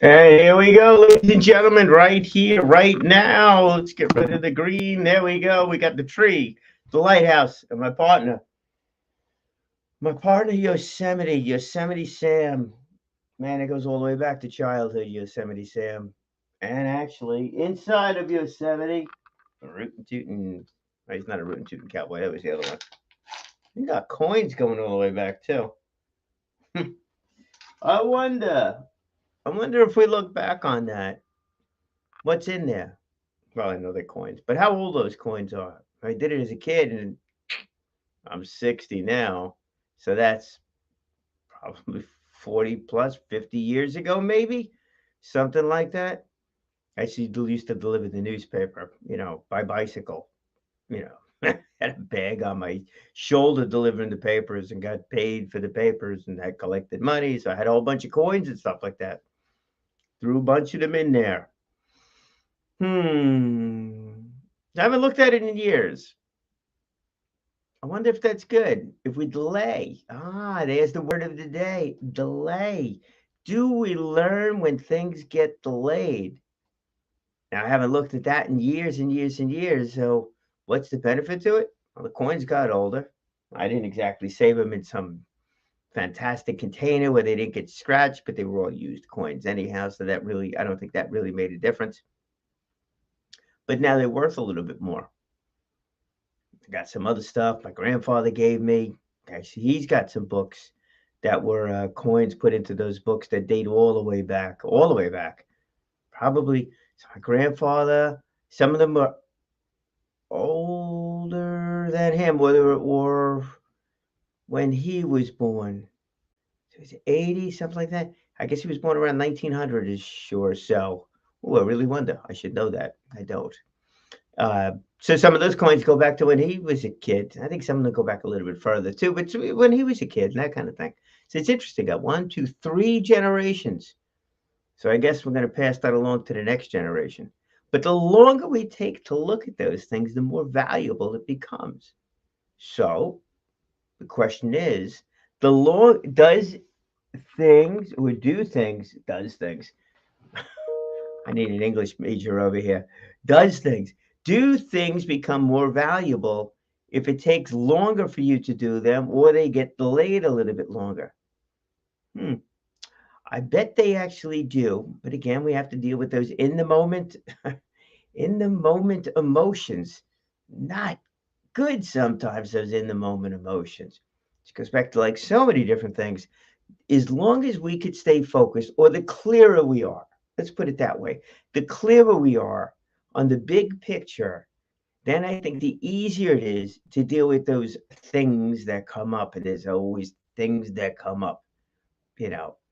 And here we go, ladies and gentlemen, right here, right now. Let's get rid of the green. There we go. We got the tree, the lighthouse, and my partner. My partner, Yosemite Sam. Man, it goes all the way back to childhood, Yosemite Sam. And actually, inside of Yosemite, a rootin' tootin'. Oh, he's not a rootin' tootin' cowboy. That was the other one. We got coins going all the way back, too. I wonder. I wonder if we look back on that, what's in there? Well, I know they're coins, but how old those coins are? I did it as a kid, and I'm 60 now, so that's probably 40 plus, 50 years ago, maybe something like that. I used to deliver the newspaper, by bicycle. You had a bag on my shoulder delivering the papers, and got paid for the papers, and I collected money, so I had a whole bunch of coins and stuff like that. Threw a bunch of them in there. I haven't looked at it in years. I wonder if that's good. If we delay. There's the word of the day, delay. Do we learn when things get delayed? Now, I haven't looked at that in years and years and years. So, what's the benefit to it? Well, the coins got older. I didn't exactly save them in some fantastic container where they didn't get scratched, but they were all used coins anyhow. So, I don't think that really made a difference. But now they're worth a little bit more. I got some other stuff my grandfather gave me. Actually, he's got some books that were coins put into those books that date all the way back. Probably so my grandfather, some of them are older than him, whether it were when he was born. So he's 80, something like that. I guess he was born around 1900-ish or so. Oh, I really wonder. I should know that. I don't. Uh, so some of those coins go back to when he was a kid. I think some of them go back a little bit further too, but when he was a kid and that kind of thing. So it's interesting. Got one, two, three generations. So I guess we're going to pass that along to the next generation. But the longer we take to look at those things, the more valuable it becomes. So the question is, the long does things or do things does things I need an English major over here. Does things. Do things become more valuable if it takes longer for you to do them or they get delayed a little bit longer? Hmm. I bet they actually do. But again, we have to deal with those in the moment, in the moment emotions. Not good sometimes, those in the moment emotions. It goes back to like so many different things. As long as we could stay focused, or the clearer we are, let's put it that way, the clearer we are on the big picture, then I think the easier it is to deal with those things that come up. And there's always things that come up,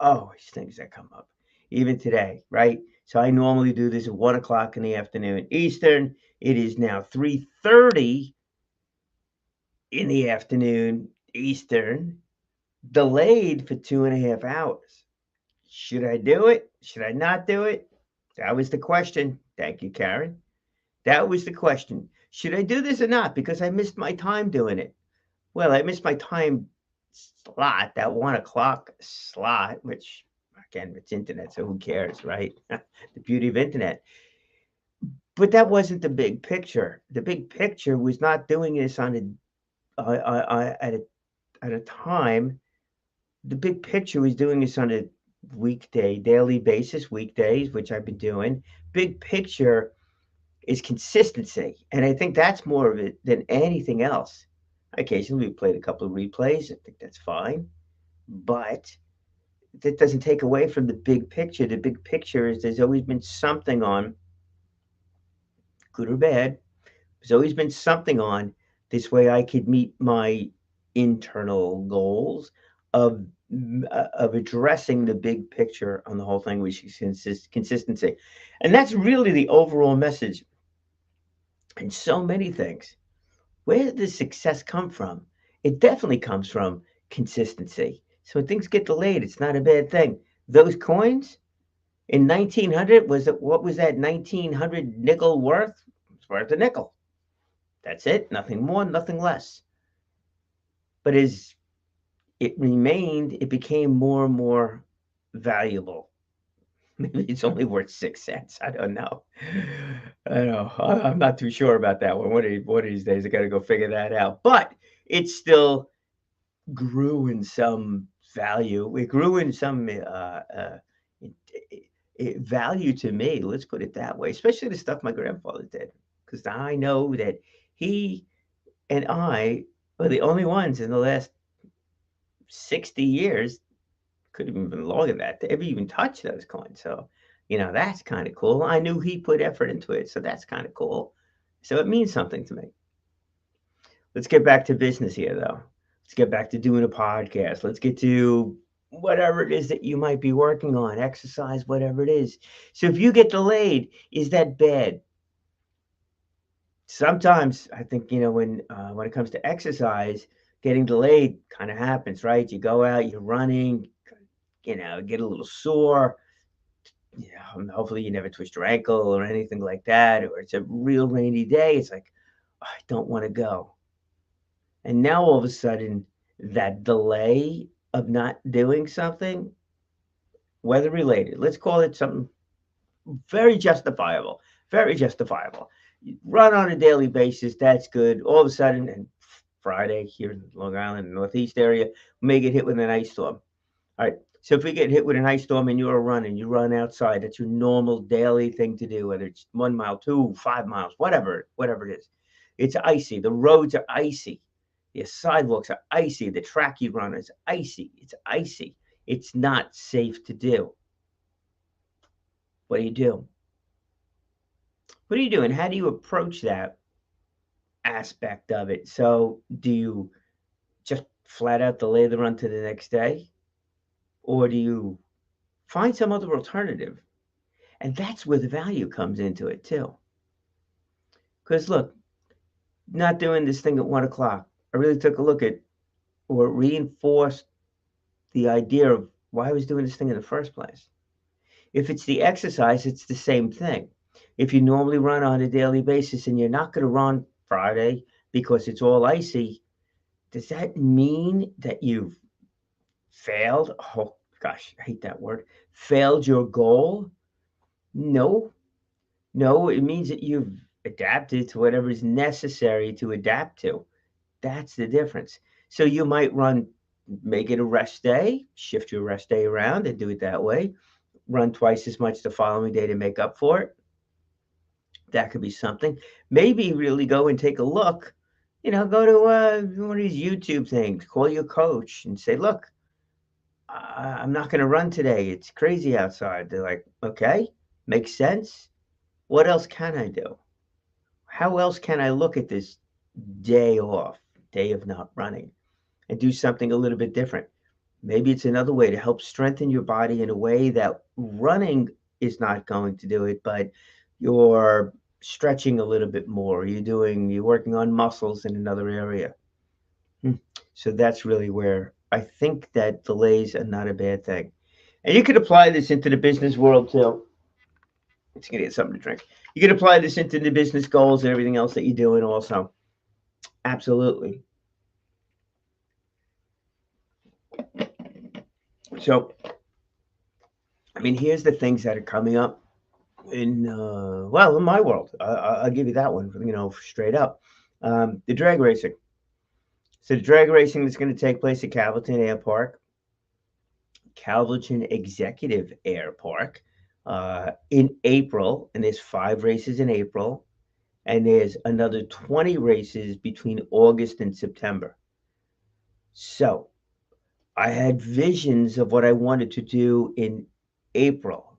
always things that come up, even today, right? So I normally do this at 1 o'clock in the afternoon Eastern. It is now 3:30 in the afternoon Eastern, delayed for 2.5 hours. Should I do it? Should I not do it? That was the question. Thank you, Karen. That was the question. Should I do this or not? Because I missed my time doing it. Well, I missed my time slot, that 1 o'clock slot, which again, it's internet, so who cares, right? The beauty of internet. But that wasn't the big picture. The big picture was not doing this at a time. The big picture was doing this on a daily basis, weekdays, which I've been doing. Big picture is consistency. And I think that's more of it than anything else. Occasionally we played a couple of replays. I think that's fine. But that doesn't take away from the big picture. The big picture is there's always been something on, good or bad. There's always been something on. This way I could meet my internal goals of of addressing the big picture on the whole thing, which is consistency. And that's really the overall message in so many things. Where does success come from? It definitely comes from consistency. So when things get delayed, it's not a bad thing. Those coins in 1900, what was that 1900 nickel worth? It's worth a nickel. That's it. Nothing more, nothing less. But as it became more and more valuable. Maybe it's only worth 6 cents. I don't know. I don't know. I'm not too sure about that one. One of these days, I got to go figure that out. But it still grew in some value. It grew in some it, value to me. Let's put it that way. Especially the stuff my grandfather did, because I know that he and I are the only ones in the last 60 years, could have even been longer than that, to ever even touch those coins. So, that's kind of cool. I knew he put effort into it, so that's kind of cool. So it means something to me. Let's get back to business here, though. Let's get back to doing a podcast. Let's get to whatever it is that you might be working on, exercise, whatever it is. So if you get delayed, is that bad? Sometimes I think, when it comes to exercise, getting delayed kind of happens, right? You go out, you're running, get a little sore. Hopefully you never twist your ankle or anything like that, or it's a real rainy day. It's like, "Oh, I don't want to go." And now all of a sudden, that delay of not doing something, weather related, let's call it something very justifiable, very justifiable. You run on a daily basis, that's good. All of a sudden, and Friday here in Long Island, Northeast area, we may get hit with an ice storm. All right. So if we get hit with an ice storm and you're running, you run outside, that's your normal daily thing to do, whether it's 1 mile, 5 miles, whatever it is. It's icy. The roads are icy. The sidewalks are icy. The track you run is icy. It's icy. It's not safe to do. What do you do? What are you doing? How do you approach that aspect of it? So do you just flat out delay the run to the next day? Or do you find some other alternative? And that's where the value comes into it too. Because look, not doing this thing at 1 o'clock, I really took a look at or reinforced the idea of why I was doing this thing in the first place. If it's the exercise, it's the same thing. If you normally run on a daily basis and you're not going to run Friday because it's all icy, does that mean that you've failed? Oh gosh, I hate that word. Failed your goal? No, no, it means that you've adapted to whatever is necessary to adapt to. That's the difference. So you might make it a rest day, shift your rest day around and do it that way. Run twice as much the following day to make up for it. That could be something. Maybe really go and take a look. Go to one of these YouTube things, call your coach and say, look, I'm not going to run today. It's crazy outside. They're like, okay, makes sense. What else can I do? How else can I look at this day off, day of not running, and do something a little bit different? Maybe it's another way to help strengthen your body in a way that running is not going to do it, but you're stretching a little bit more. You're working on muscles in another area. So that's really where I think that delays are not a bad thing. And you could apply this into the business world too. Let's get something to drink. You could apply this into the business goals and everything else that you're doing also. Absolutely. So, I mean, here's the things that are coming up in my world. I'll give you that one, straight up. The drag racing. So the drag racing that's going to take place at Calverton Air Park, Calverton Executive Air Park, in April, and there's 5 races in April, and there's another 20 races between August and September. So I had visions of what I wanted to do in April,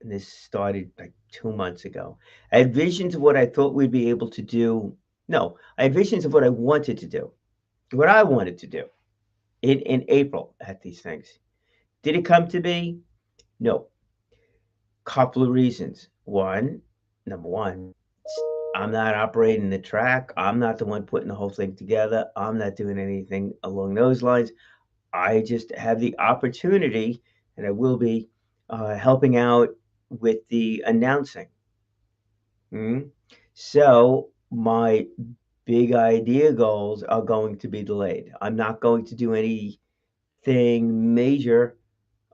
and this started like 2 months ago. I had visions of what I thought we'd be able to do. No, I had visions of what I wanted to do, what I wanted to do in April at these things. Did it come to be? No. Couple of reasons. Number one, I'm not operating the track. I'm not the one putting the whole thing together. I'm not doing anything along those lines. I just have the opportunity, and I will be helping out with the announcing. So my big idea goals are going to be delayed. I'm not going to do anything major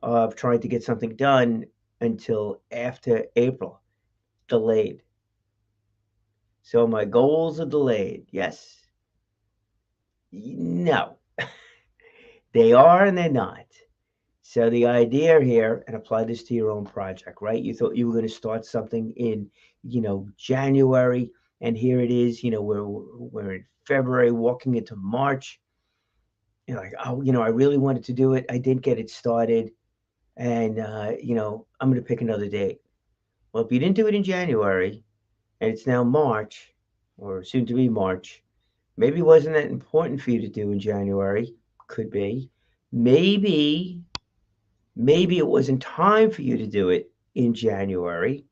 of trying to get something done until after April. Delayed. So my goals are delayed. Yes. No. They are and they're not. So the idea here, and apply this to your own project, right? You thought you were going to start something in, January, and here it is. We're in February, walking into March. You're like, oh, I really wanted to do it. I didn't get it started, and I'm going to pick another date. Well, if you didn't do it in January, and it's now March, or soon to be March, maybe it wasn't that important for you to do in January. Could be. Maybe Maybe it wasn't time for you to do it in January.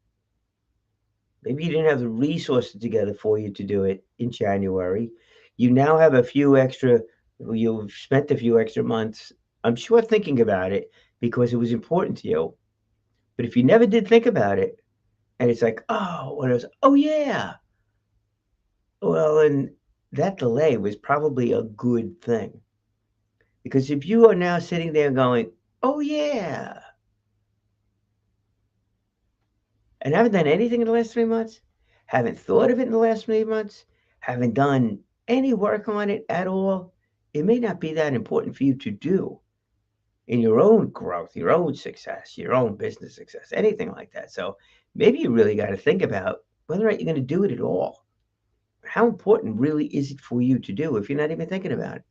Maybe you didn't have the resources together for you to do it in January. You now have you've spent a few extra months, I'm sure, thinking about it because it was important to you. But if you never did think about it, and it's like, oh, when it was, oh, yeah, well, and that delay was probably a good thing. Because if you are now sitting there going, oh, yeah, and haven't done anything in the last 3 months, haven't thought of it in the last 3 months, haven't done any work on it at all, it may not be that important for you to do in your own growth, your own success, your own business success, anything like that. So maybe you really got to think about whether or not you're going to do it at all. How important really is it for you to do if you're not even thinking about it?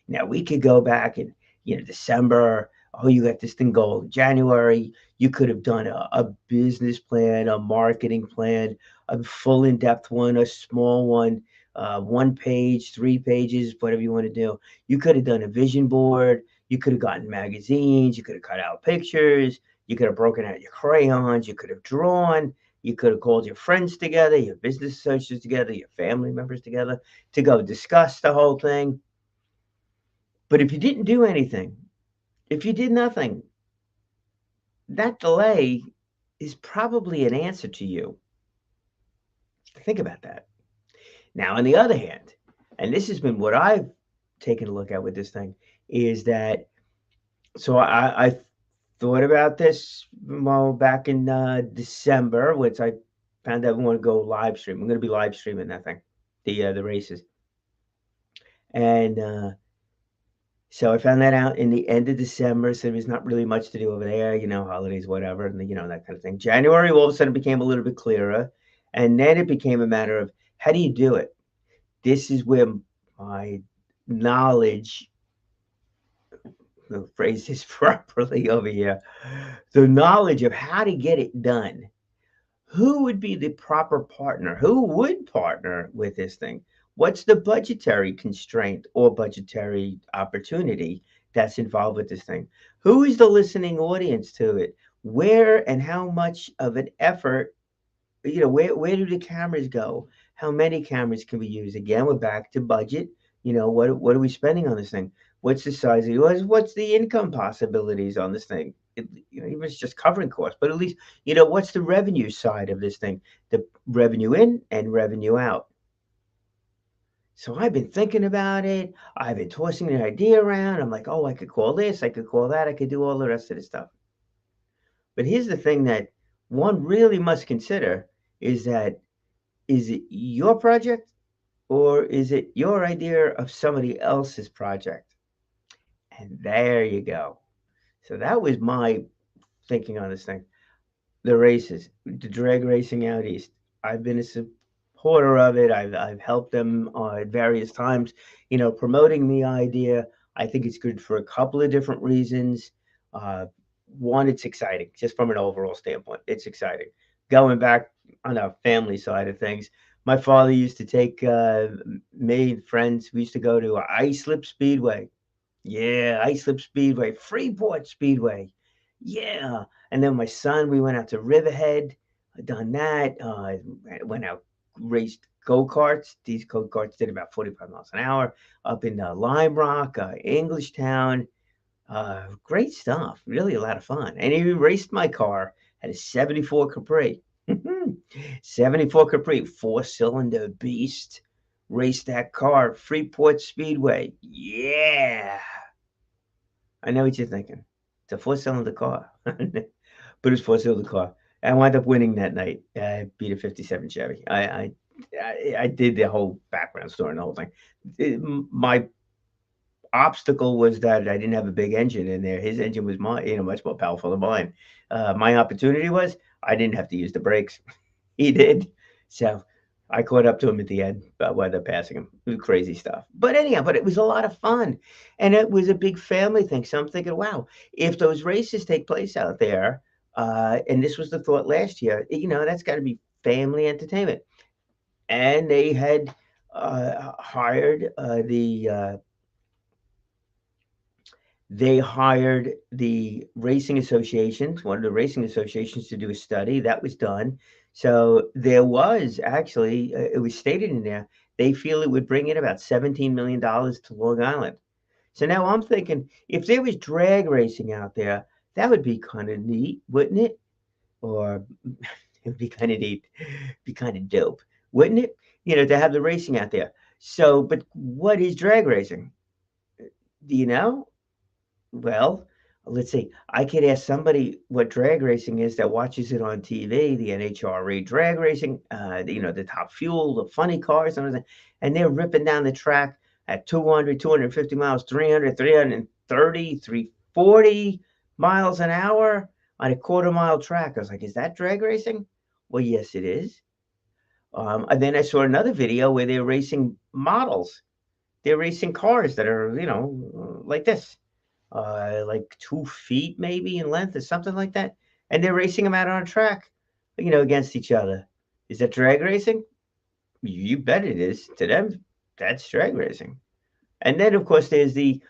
Now we could go back and December. Oh, you got this thing going. January, you could have done a business plan, a marketing plan, a full in-depth one, a small one, 1 page, 3 pages, whatever you want to do. You could have done a vision board. You could have gotten magazines. You could have cut out pictures. You could have broken out your crayons. You could have drawn. You could have called your friends together, your business associates together, your family members together to go discuss the whole thing. But if you didn't do anything, if you did nothing, that delay is probably an answer to you. Think about that. Now, on the other hand, and this has been what I've taken a look at with this thing, is that so I thought about this back in December, which I found out we want to go live stream. I'm going to be live streaming that thing, the races, and so I found that out in the end of December. So there's not really much to do over there, holidays, whatever, and that kind of thing. January all of a sudden became a little bit clearer, and then it became a matter of how do you do it? This is where my knowledge, the phrase is properly over here, the knowledge of how to get it done. Who would be the proper partner? Who would partner with this thing? What's the budgetary constraint or budgetary opportunity that's involved with this thing? Who is the listening audience to it? Where and how much of an effort, where do the cameras go? How many cameras can we use? Again, we're back to budget. What are we spending on this thing? What's the size of yours? What's the income possibilities on this thing? Even if it's just covering costs, but at least, what's the revenue side of this thing? The revenue in and revenue out. So I've been thinking about it. I've been tossing the idea around. I'm like, oh, I could call this, I could call that, I could do all the rest of this stuff. But here's the thing that one really must consider is that is it your project or is it your idea of somebody else's project? And there you go. So that was my thinking on this thing. The races, the drag racing out east. I've been a supporter of it. I've helped them at various times, promoting the idea. I think it's good for a couple of different reasons. One, it's exciting, just from an overall standpoint. It's exciting. Going back on a family side of things, my father used to take me and friends. We used to go to Islip Speedway. Yeah, Islip Speedway, Freeport Speedway. Yeah. And then my son, we went out to Riverhead, done that. Went out, raced go-karts. These go-karts did about 45 miles an hour up in Lime Rock, Englishtown. Great stuff. Really a lot of fun. And he raced my car, had a 74 Capri. 74 Capri, 4-cylinder beast. Raced that car, Freeport Speedway. Yeah. I know what you're thinking. It's a 4-cylinder car. but it was four-cylinder car. I wound up winning that night. I beat a '57 Chevy. I did the whole background story and the whole thing. My obstacle was that I didn't have a big engine in there. His engine was much more powerful than mine. My opportunity was I didn't have to use the brakes. He did. So I caught up to him at the end, but wound up passing him. It was crazy stuff. But anyhow, but it was a lot of fun. And it was a big family thing. So I'm thinking, wow, if those races take place out there, and this was the thought last year, that's got to be family entertainment. And hired they hired the racing associations, one of the racing associations, to do a study. That was done. So there was actually, it was stated in there, they feel it would bring in about $17 million to Long Island. So now I'm thinking, if there was drag racing out there, that would be kind of neat, wouldn't it? Or it would be kind of neat, be kind of dope, wouldn't it? To have the racing out there. So, but what is drag racing? Do you know? Well, let's see. I could ask somebody what drag racing is that watches it on TV, the NHRA drag racing, the Top Fuel, the funny cars, and everything. And they're ripping down the track at 200, 250 miles, 300, 330, 340 miles an hour on a quarter-mile track. I was like, is that drag racing? Well, yes, it is. And then I saw another video where they're racing models. They're racing cars that are, like this, like 2 feet maybe in length or something like that. And they're racing them out on a track, against each other. Is that drag racing? You bet it is. To them, that's drag racing. And then, of course, there's the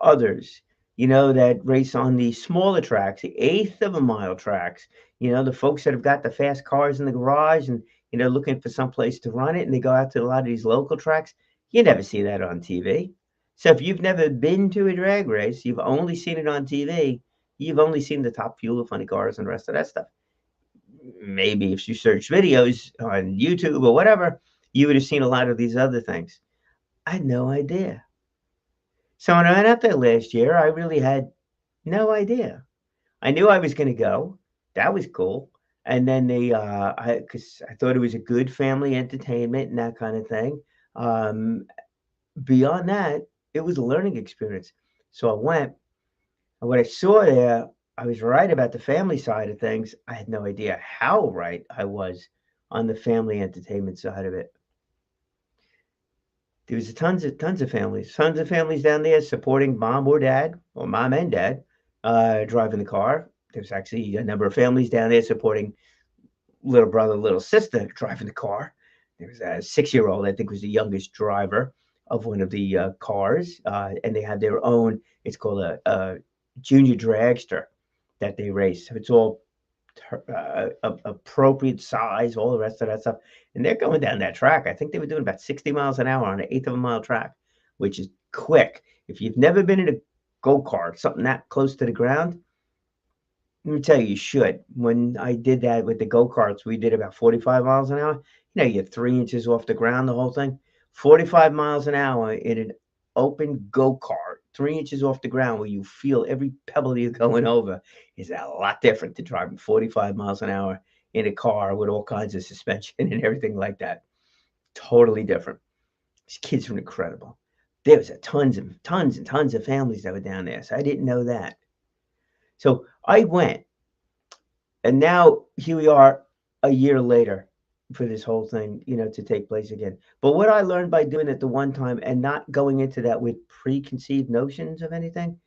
others, that race on the smaller tracks, the eighth of a mile tracks. The folks that have got the fast cars in the garage and, looking for some place to run it, and they go out to a lot of these local tracks. You never see that on TV. So if you've never been to a drag race, you've only seen it on TV, you've only seen the Top Fuel, the funny cars, and the rest of that stuff. Maybe if you search videos on YouTube or whatever, you would have seen a lot of these other things. I had no idea. So when I went out there last year, I really had no idea. I knew I was going to go. That was cool. And then because I thought it was a good family entertainment and that kind of thing. Beyond that, it was a learning experience. So I went, and what I saw there, I was right about the family side of things. I had no idea how right I was on the family entertainment side of it. There was tons of families down there supporting mom or dad, or mom and dad, driving the car. There's actually a number of families down there supporting little brother, little sister driving the car. There was a 6-year-old, I think, was the youngest driver of one of the cars, and they had their own. It's called a junior dragster that they race. So it's all appropriate size, all the rest of that stuff. And they're going down that track. I think they were doing about 60 miles an hour on an eighth of a mile track, which is quick. If you've never been in a go kart, something that close to the ground, let me tell you, you should. When I did that with the go karts, we did about 45 miles an hour. You get 3 inches off the ground, the whole thing. 45 miles an hour in an open go kart, 3 inches off the ground, where you feel every pebble you're going over, is a lot different to driving 45 miles an hour in a car with all kinds of suspension and everything like that. Totally different. These kids were incredible. There was tons and tons and tons of families that were down there, so I didn't know that. So I went, and now here we are a year later for this whole thing, to take place again. But what I learned by doing it the one time and not going into that with preconceived notions of anything,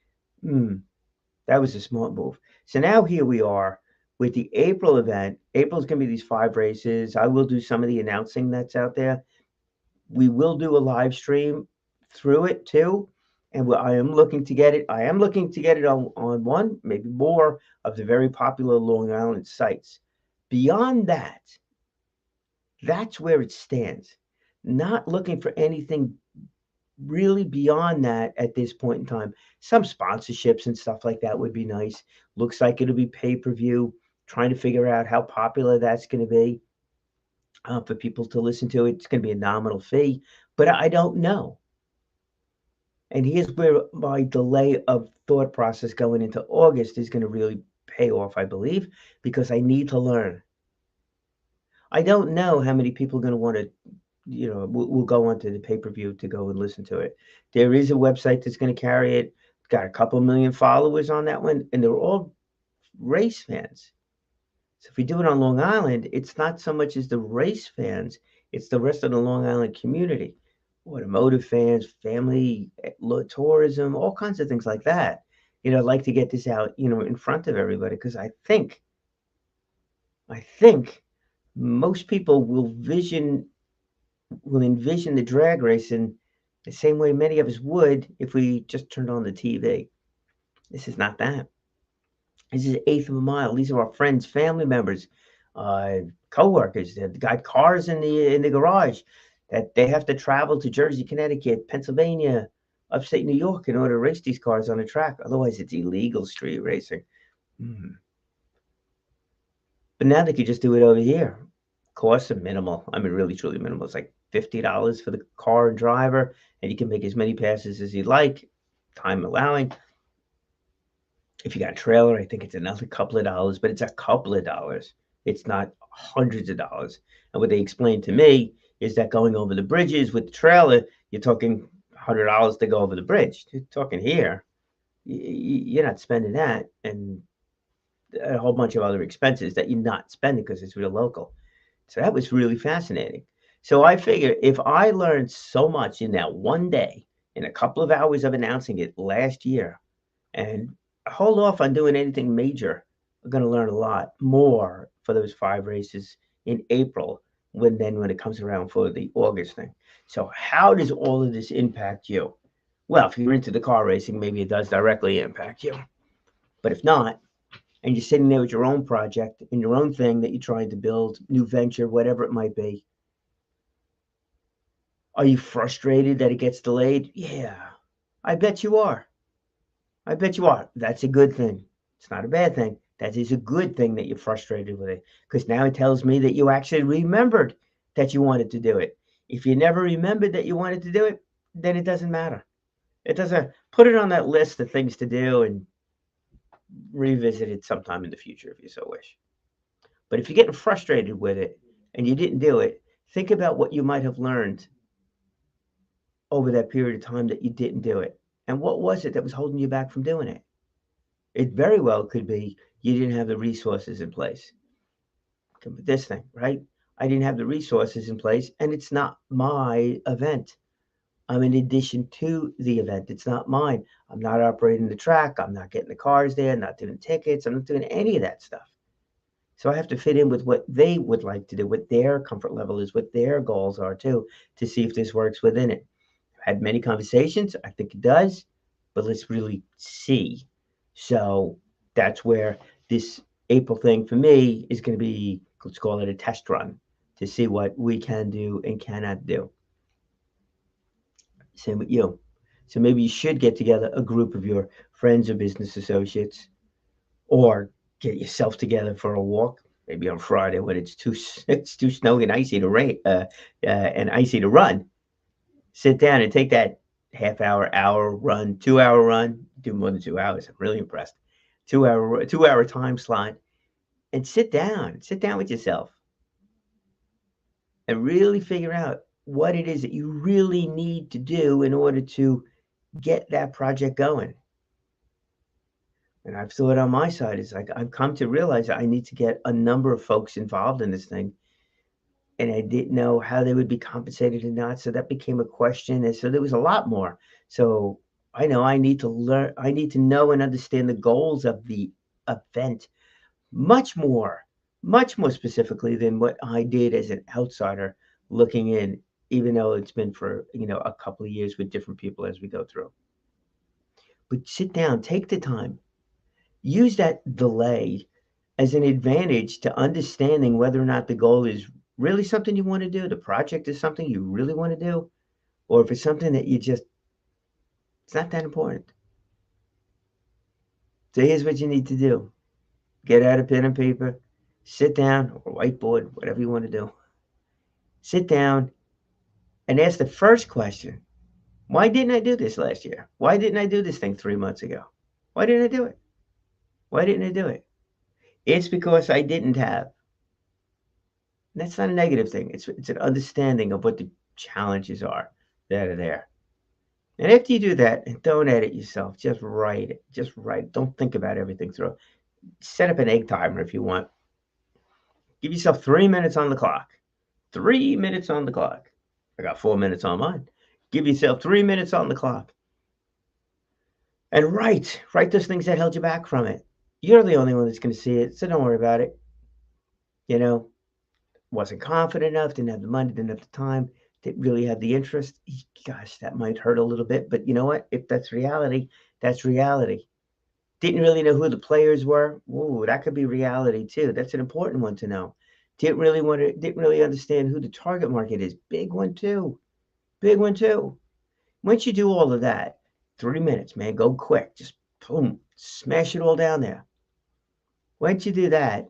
that was a smart move. So now here we are with the April event. April's going to be these 5 races. I will do some of the announcing that's out there. We will do a live stream through it too. And I am looking to get it. I am looking to get it on one, maybe more of the very popular Long Island sites. Beyond that, that's where it stands. Not looking for anything really beyond that at this point in time. Some sponsorships and stuff like that would be nice. Looks like it'll be pay-per-view. Trying to figure out how popular that's going to be for people to listen to it. It's going to be a nominal fee, but I don't know. And here's where my delay of thought process going into August is going to really pay off, I believe, because I need to learn. I don't know how many people are going to want to, will go onto the pay-per-view to go and listen to it. There is a website that's going to carry it. Got a couple million followers on that one, and they're all race fans. So if we do it on Long Island, it's not so much as the race fans, it's the rest of the Long Island community, automotive fans, family, tourism, all kinds of things like that. I'd like to get this out, in front of everybody because I think most people will envision the drag racing the same way many of us would if we just turned on the TV. This is not that. This is eighth of a mile. These are our friends, family members, uh, coworkers. They've got cars in the garage that they have to travel to Jersey, Connecticut, Pennsylvania, upstate New York in order to race these cars on a track. Otherwise, it's illegal street racing. Mm. But now they could just do it over here. Costs are minimal. I mean, really, truly minimal. It's like $50 for the car and driver, and you can make as many passes as you like, time allowing. If you got a trailer, I think it's another couple of dollars, but it's a couple of dollars. It's not hundreds of dollars. And what they explained to me is that going over the bridges with the trailer, you're talking $100 to go over the bridge. You're talking here, you're not spending that, and a whole bunch of other expenses that you're not spending because it's real local. So that was really fascinating. So I figure if I learned so much in that one day, in a couple of hours of announcing it last year, and hold off on doing anything major, I'm going to learn a lot more for those 5 races in April when it comes around for the August thing. So how does all of this impact you? Well, if you're into the car racing, maybe it does directly impact you. But if not, and you're sitting there with your own project and your own thing that you're trying to build, new venture, whatever it might be. Are you frustrated that it gets delayed? Yeah, I bet you are. I bet you are. That's a good thing. It's not a bad thing. That is a good thing that you're frustrated with it because now it tells me that you actually remembered that you wanted to do it. If you never remembered that you wanted to do it, then it doesn't matter. It doesn't put it on that list of things to do and revisit it sometime in the future if you so wish. But if you're getting frustrated with it and you didn't do it, think about what you might have learned over that period of time that you didn't do it. And what was it that was holding you back from doing it? It very well could be you didn't have the resources in place. This thing, right? I didn't have the resources in place, and it's not my event. I'm in addition to the event. It's not mine. I'm not operating the track. I'm not getting the cars there, not doing tickets. I'm not doing any of that stuff. So I have to fit in with what they would like to do, what their comfort level is, what their goals are too, to see if this works within it. I've had many conversations. I think it does, but let's really see. So that's where this April thing for me is going to be, let's call it a test run to see what we can do and cannot do. Same with you. So maybe you should get together a group of your friends or business associates or get yourself together for a walk, maybe on Friday when it's too snowy and icy to run. Sit down and take that half hour run, 2 hour run. Do more than 2 hours. I'm really impressed. 2 hour time slot, and sit down with yourself, and really figure out what it is that you really need to do in order to get that project going. And I've thought on my side, it's like I've come to realize I need to get a number of folks involved in this thing. And I didn't know how they would be compensated or not. So that became a question. And so there was a lot more. So I know I need to learn, I need to know and understand the goals of the event much more specifically than what I did as an outsider looking in, even though it's been for, a couple of years with different people as we go through. But sit down, take the time, use that delay as an advantage to understanding whether or not the goal is really something you want to do, the project is something you really want to do, or if it's something that it's not that important. So here's what you need to do. Get out a pen and paper, sit down, or whiteboard, whatever you want to do. Sit down and ask the first question. Why didn't I do this last year? Why didn't I do this thing 3 months ago? Why didn't I do it? Why didn't I do it? It's because I didn't have. And that's not a negative thing. It's an understanding of what the challenges are that are there. And after you do that, and don't edit yourself, just write it. Just write it. Don't think about everything through. Set up an egg timer if you want. Give yourself 3 minutes on the clock. 3 minutes on the clock. I got 4 minutes on mine. Give yourself 3 minutes on the clock. And write those things that held you back from it. You're the only one that's going to see it, so don't worry about it. You know, wasn't confident enough, didn't have the money, didn't have the time, didn't really have the interest. Gosh, that might hurt a little bit, but you know what? If that's reality, that's reality. Didn't really know who the players were. Ooh, that could be reality too. That's an important one to know. Didn't really understand who the target market is. Big one too. Big one too. Once you do all of that, 3 minutes, man, go quick. Just boom, smash it all down there. Once you do that,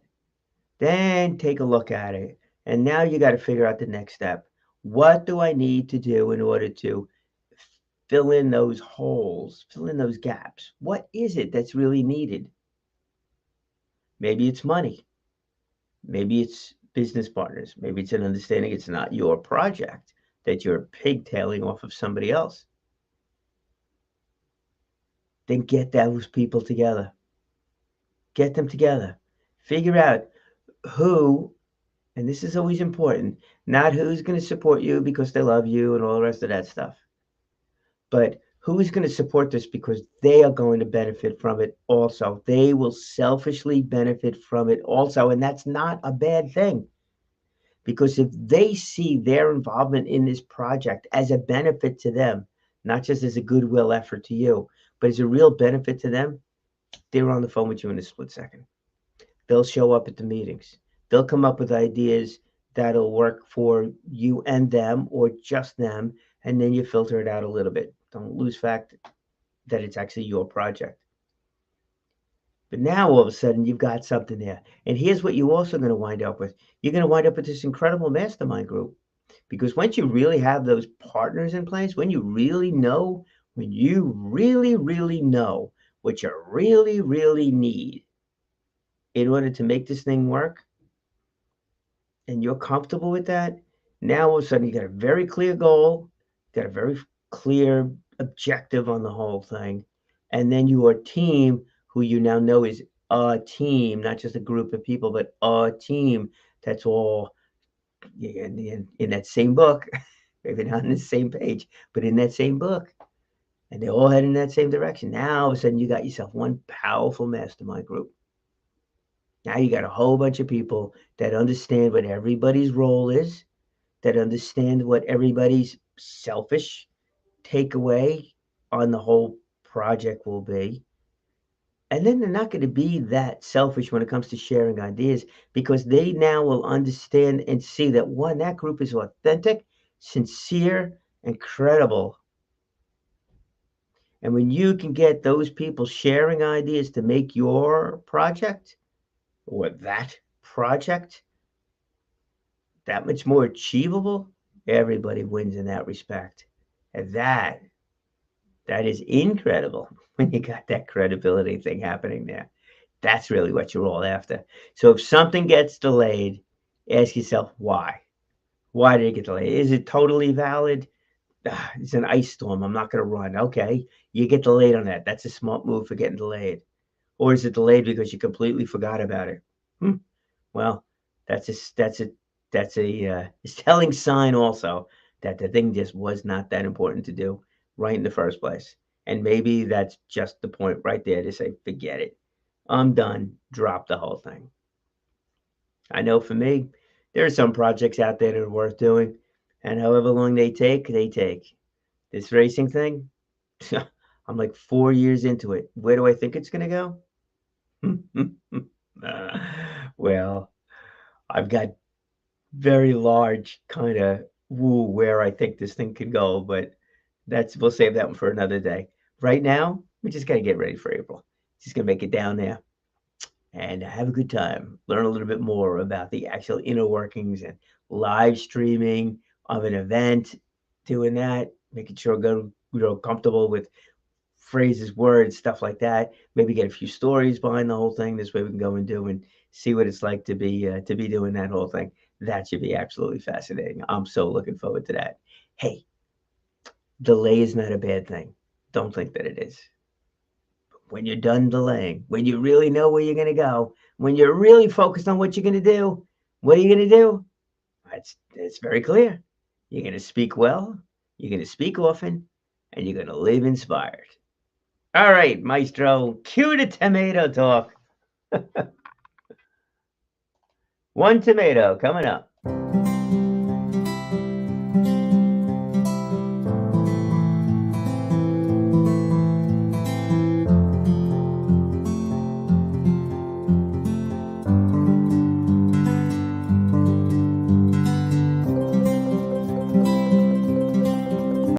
then take a look at it. And now you got to figure out the next step. What do I need to do in order to fill in those holes, fill in those gaps? What is it that's really needed? Maybe it's money. Maybe it's business partners. Maybe it's an understanding it's not your project, that you're pigtailing off of somebody else. Then get those people together. Get them together. Figure out who, and this is always important, not who's going to support you because they love you and all the rest of that stuff, but who is going to support this because they are going to benefit from it also. They will selfishly benefit from it also. And that's not a bad thing. Because if they see their involvement in this project as a benefit to them, not just as a goodwill effort to you, but as a real benefit to them, they're on the phone with you in a split second. They'll show up at the meetings. They'll come up with ideas that'll work for you and them or just them, and then you filter it out a little bit. Don't lose fact that it's actually your project. But now all of a sudden you've got something there. And here's what you're also going to wind up with. You're going to wind up with this incredible mastermind group. Because once you really have those partners in place, when you really know, when you really, really know what you really, really need in order to make this thing work, and you're comfortable with that, now all of a sudden you got a very clear goal, got a very clear objective on the whole thing. And then your team, who you now know is a team, not just a group of people, but a team that's all in that same book, maybe not on the same page, but in that same book. And they all head in that same direction. Now all of a sudden you got yourself one powerful mastermind group. Now you got a whole bunch of people that understand what everybody's role is, that understand what everybody's selfish takeaway on the whole project will be. And then they're not going to be that selfish when it comes to sharing ideas because they now will understand and see that one, that group is authentic, sincere, and credible. And when you can get those people sharing ideas to make your project or that project that much more achievable, everybody wins in that respect. And that is incredible when you got that credibility thing happening there. That's really what you're all after. So if something gets delayed, ask yourself why. Why did it get delayed? Is it totally valid? It's an ice storm. I'm not going to run. Okay, you get delayed on that. That's a smart move for getting delayed. Or is it delayed because you completely forgot about it? Well, that's a telling sign also that the thing just was not that important to do right in the first place. And maybe that's just the point right there to say, forget it. I'm done. Drop the whole thing. I know for me, there are some projects out there that are worth doing, and however long they take, they take. This racing thing, I'm like 4 years into it. Where do I think it's going to go? Well, I've got very large kind of woo where I think this thing could go, but we'll save that one for another day. Right now, we just got to get ready for April. Just gonna make it down there and have a good time. Learn a little bit more about the actual inner workings and live streaming of an event, doing that, making sure comfortable with phrases, words, stuff like that. Maybe get a few stories behind the whole thing. This way we can go and do and see what it's like to be doing that whole thing. That should be absolutely fascinating. I'm so looking forward to that. Hey, delay is not a bad thing. Don't think that it is. When you're done delaying, when you really know where you're going to go, when you're really focused on what you're going to do, what are you going to do? It's very clear. You're going to speak well, you're going to speak often, and you're going to live inspired. All right, Maestro, cue the tomato talk. One tomato coming up.